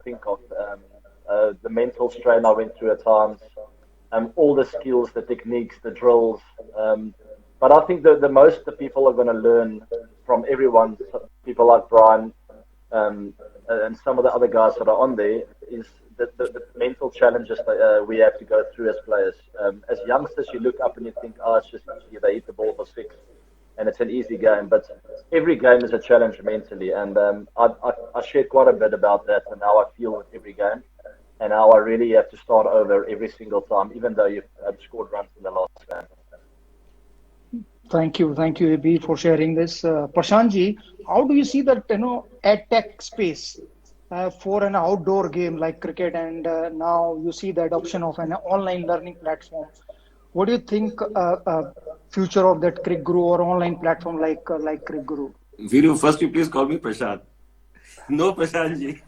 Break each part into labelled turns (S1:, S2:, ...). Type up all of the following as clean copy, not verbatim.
S1: think of. The mental strain I went through at times, all the skills, the techniques, the drills. But I think the most the people are going to learn from everyone, people like Brian, um, and some of the other guys that are on there, is the mental challenges that we have to go through as players. As youngsters, you look up and you think, oh, it's just easy. They hit the ball for six, and it's an easy game. But every game is a challenge mentally, and I shared quite a bit about that and how I feel with every game, and how I really have to start over every single time, even though you've scored runs in the last game.
S2: Thank you, AB, for sharing this. Prashantji, how do you see that, ed tech space for an outdoor game like cricket, and now you see the adoption of an online learning platform? What do you think future of that Crick Guru or online platform like Crick Guru?
S3: Viru, first you please call me Prashant. No, Prashantji.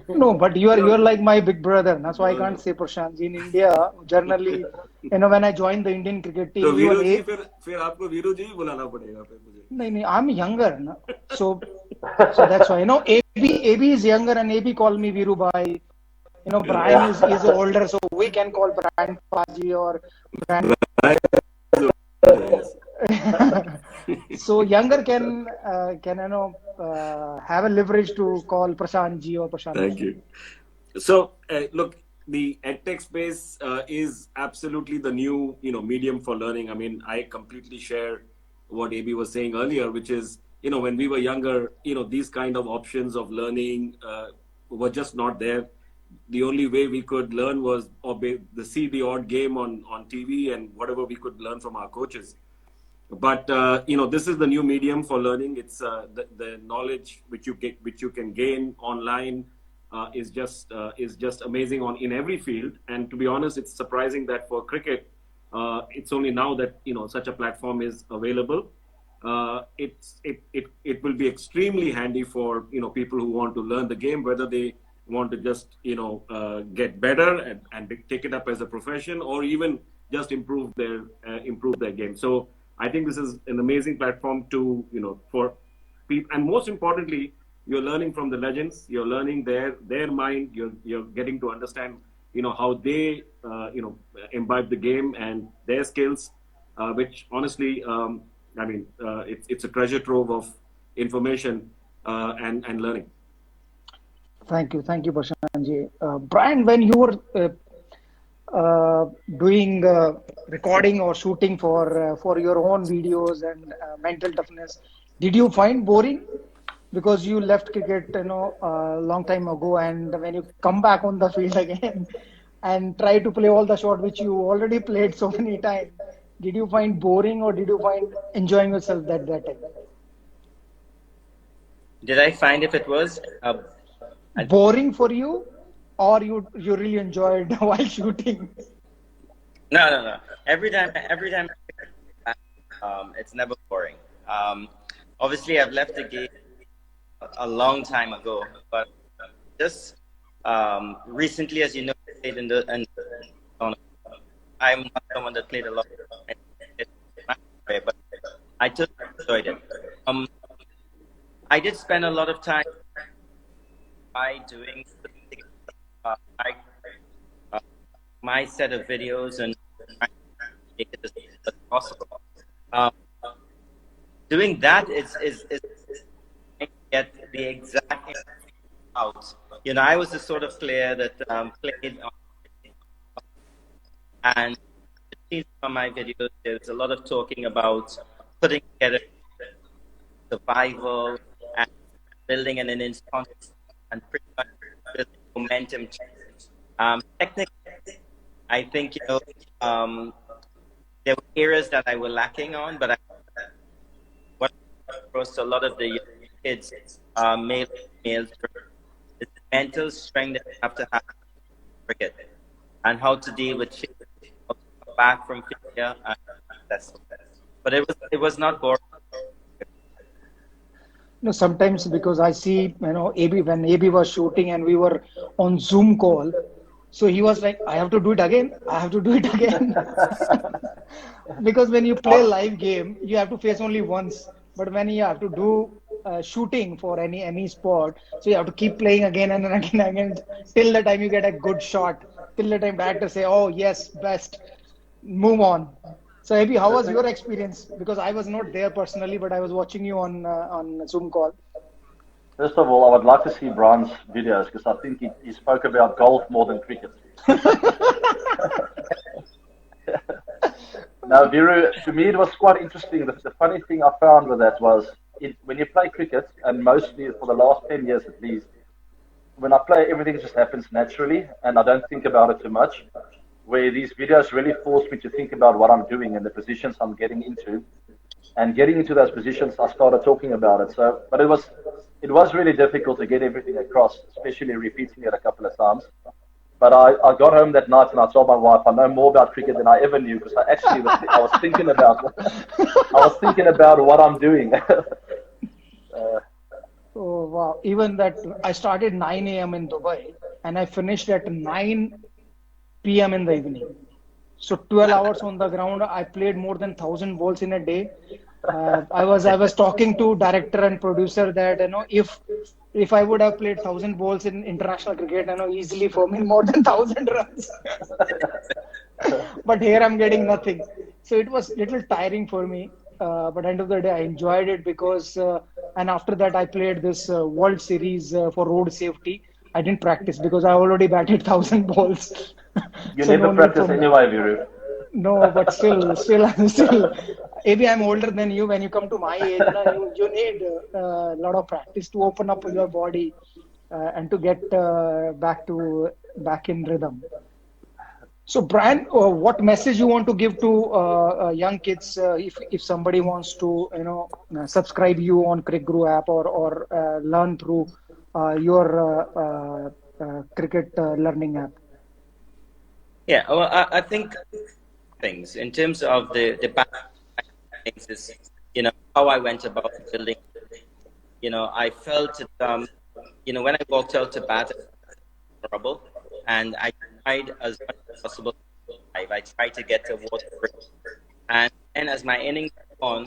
S2: No, but you are like my big brother. That's why I can't say Prashantji. In India, generally, when I joined the Indian cricket
S3: तो
S2: team,
S3: Veeru जी फिर आपको वीरू जी ही बुलाना पड़ेगा फिर मुझे.
S2: no, I'm younger, na? So that's why, AB is younger and AB call me Viru Bhai. Brian is older, so we can call Brian Paji or Brian.
S3: Yes.
S2: So younger can have a leverage to call Prashant Ji or Prashant.
S3: Thank you. So look, the edtech space is absolutely the new medium for learning. I mean, I completely share what AB was saying earlier, which is when we were younger, these kind of options of learning were just not there. The only way we could learn was see the odd game on TV and whatever we could learn from our coaches. But this is the new medium for learning. It's the knowledge which you can gain online is just amazing in every field. And to be honest, it's surprising that for cricket, it's only now that such a platform is available. It will be extremely handy for people who want to learn the game, whether they want to just get better and take it up as a profession, or even just improve their game. So I think this is an amazing platform to for people, and most importantly, you're learning from the legends. You're learning their mind. You're getting to understand how they imbibe the game and their skills, which honestly, it's a treasure trove of information and learning.
S2: Thank you, Prashantji. Brian, when you were doing recording or shooting for your own videos and mental toughness, did you find boring? Because you left cricket, a long time ago, and when you come back on the field again and try to play all the shots which you already played so many times, did you find boring or did you find enjoying yourself that time?
S4: Did I find if it was
S2: boring for you, or you really enjoyed while shooting?
S4: No. Every time, it's never boring. Obviously, I've left the game a long time ago, but just recently, as you know, I played in the I'm not someone that played a lot, but I just enjoyed it. I did spend a lot of time by doing my set of videos and make it as possible. Doing that is get the exact out. I was the sort of player that played and from my videos, there's a lot of talking about putting together survival and building an innings and pretty much building momentum. Technically, I think there were areas that I were lacking on, but what across a lot of the kids, males, is the mental strength that you have to have in cricket and how to deal with failure, how to come back from failure and successful. But it was not boring.
S2: Sometimes because I see, AB, when AB was shooting and we were on Zoom call, so he was like, I have to do it again. Because when you play live game, you have to face only once. But when you have to do shooting for any sport. So you have to keep playing again and again and again till the time you get a good shot. Till the time director say, "Oh yes, best, move on." So Abhi, how was your experience? Because I was not there personally, but I was watching you on Zoom call.
S1: First of all, I would like to see Brian's videos because I think he spoke about golf more than cricket. Now, Viru, to me, it was quite interesting. The funny thing I found with that was when you play cricket, and mostly for the last 10 years at least, when I play, everything just happens naturally, and I don't think about it too much. Where these videos really force me to think about what I'm doing and the positions I'm getting into. And getting into those positions, I started talking about it. So, but it was really difficult to get everything across, especially repeating it a couple of times. But I got home that night and I told my wife I know more about cricket than I ever knew because I was thinking about what I'm doing.
S2: Oh wow! Even that I started 9 a.m. in Dubai and I finished at 9 p.m. in the evening. So 12 hours on the ground. I played more than 1,000 balls in a day. I was talking to director and producer that if I would have played 1,000 balls in international cricket, easily for me more than 1,000 runs. But here I'm getting nothing. So it was little tiring for me. But end of the day, I enjoyed it because and after that I played this World Series for road safety. I didn't practice because I already batted 1,000 balls.
S1: You
S2: So
S1: never
S2: no need
S1: practice
S2: for me.
S1: anyway, Viru.
S2: No, but still, maybe I'm older than you. When you come to my age, you need a lot of practice to open up your body and to get back in rhythm. So, Brian, what message you want to give to young kids if somebody wants to subscribe you on Crick Guru app or learn through your cricket learning app?
S4: Yeah, well, I think things in terms of the back things is, how I went about building. I felt when I walked out to bat, trouble, and I tried as much as possible. I tried to get towards break, and then as my innings went on,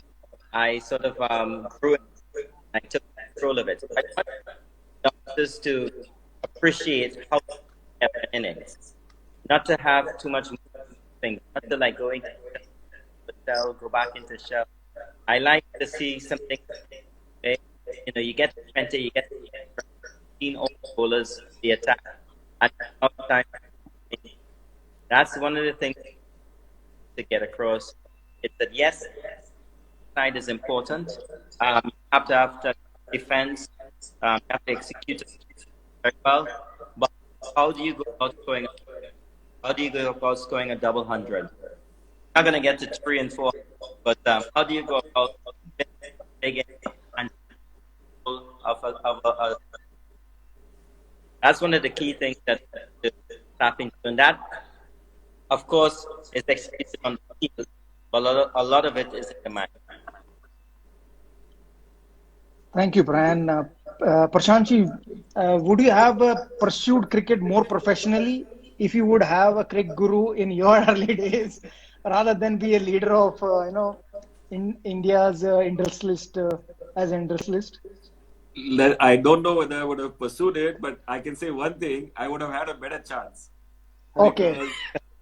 S4: I sort of grew it. I took control of it. I want youngsters to appreciate how they have an innings, not to have too much things, not to like go into the shell, go back into shell. I like to see something. Okay? You get 20, you get 15 all bowlers, the attack, and time. That's one of the things to get across. Is that yes, side is important. You have to have defense. You have to execute it very well. But how do you go about scoring? How do you go about scoring a double hundred? Not going to get to 3 and 4, but how do you go about big and that's one of the key things that to tap into, and that, of course, is executed on the field, but a lot of it is in the mind.
S2: Thank you, Brian. Prashantji, would you have pursued cricket more professionally if you would have a cricket guru in your early days, rather than be a leader of, in India's industrialist as industrialist?
S3: I don't know whether I would have pursued it, but I can say one thing: I would have had a better chance.
S2: Okay.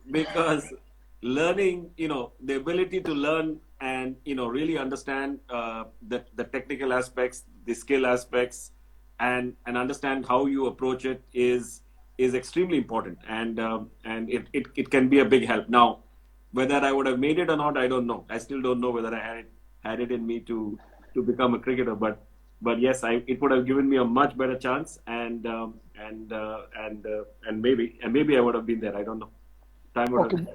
S3: Because learning, the ability to learn and really understand the technical aspects, the skill aspects, and understand how you approach it is extremely important, and it can be a big help. Now, whether I would have made it or not, I don't know. I still don't know whether I had it in me to become a cricketer, but yes, it would have given me a much better chance, and maybe I would have been there. I don't know. Time would have.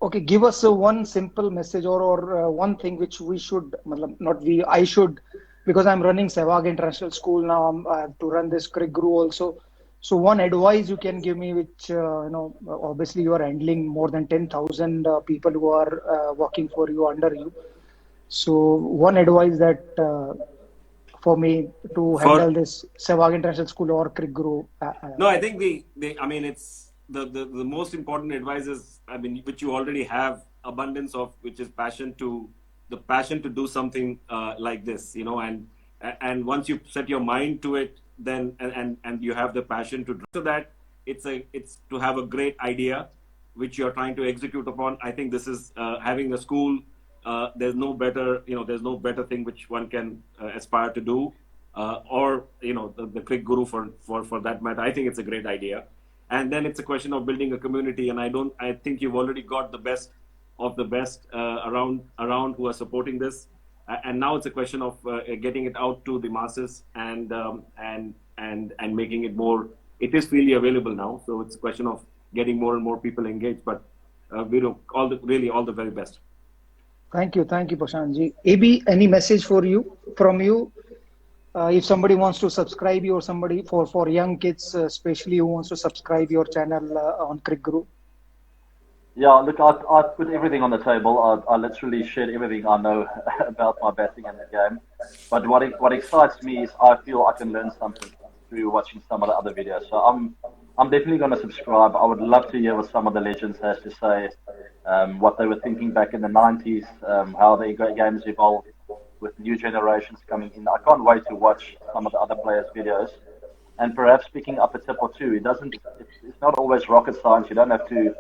S2: Okay, give us one simple message or one thing which we should, not we, I should, because I'm running Sehwag International School now. I have to run this Crick Guru also. So one advice you can give me, which obviously you are handling more than 10,000 people who are working for you, under you. So one advice that for me to handle this Sehwag International School or Crick Guru.
S3: No, I think it's the most important advice is, which you already have abundance of, which is the passion to do something like this, and and once you set your mind to it, then and you have the passion to do that, it's to have a great idea which you're trying to execute upon. I think this is having a school. There's no better thing which one can aspire to do, or the Crick Guru for that matter. I think it's a great idea, and then it's a question of building a community. And I think you've already got the best of the best around who are supporting this, and now it's a question of getting it out to the masses and making it more. It is freely available now, so it's a question of getting more and more people engaged. But we do all the very best.
S2: Thank you, Prashantji. AB, any message from you? If somebody wants to subscribe you, or somebody for young kids, especially who wants to subscribe your channel on Crick Guru.
S1: Yeah, look, I put everything on the table. I literally shared everything I know about my batting in the game. But what excites me is I feel I can learn something through watching some of the other videos. So I'm definitely going to subscribe. I would love to hear what some of the legends has to say, what they were thinking back in the 90s, how their games evolved with new generations coming in. I can't wait to watch some of the other players' videos and perhaps picking up a tip or two. It's not always rocket science. You don't have to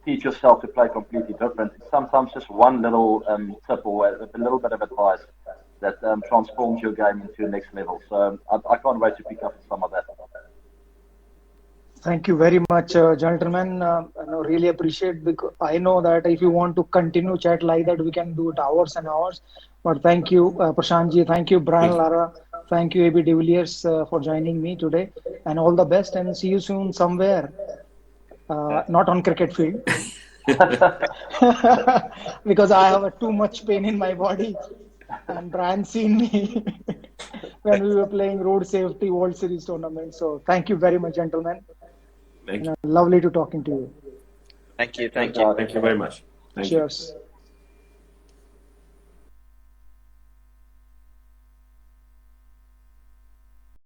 S1: teach yourself to play completely different. It's sometimes just one little tip or a little bit of advice that transforms your game into the next level. So I can't wait to pick up some of that.
S2: Thank you very much, gentlemen. I really appreciate, because I know that if you want to continue chat like that, we can do it hours and hours. But thank you, Prashantji. Thank you, Brian Lara. Thank you, AB de Villiers, for joining me today. And all the best, and see you soon somewhere. Not on cricket field. Because I have too much pain in my body. And Brian seen me when we were playing Road Safety World Series tournament. So thank you very much, gentlemen.
S3: Thank you.
S2: Lovely to talking to you.
S4: Thank you.
S3: Thank you very much. Thank you.
S2: Cheers.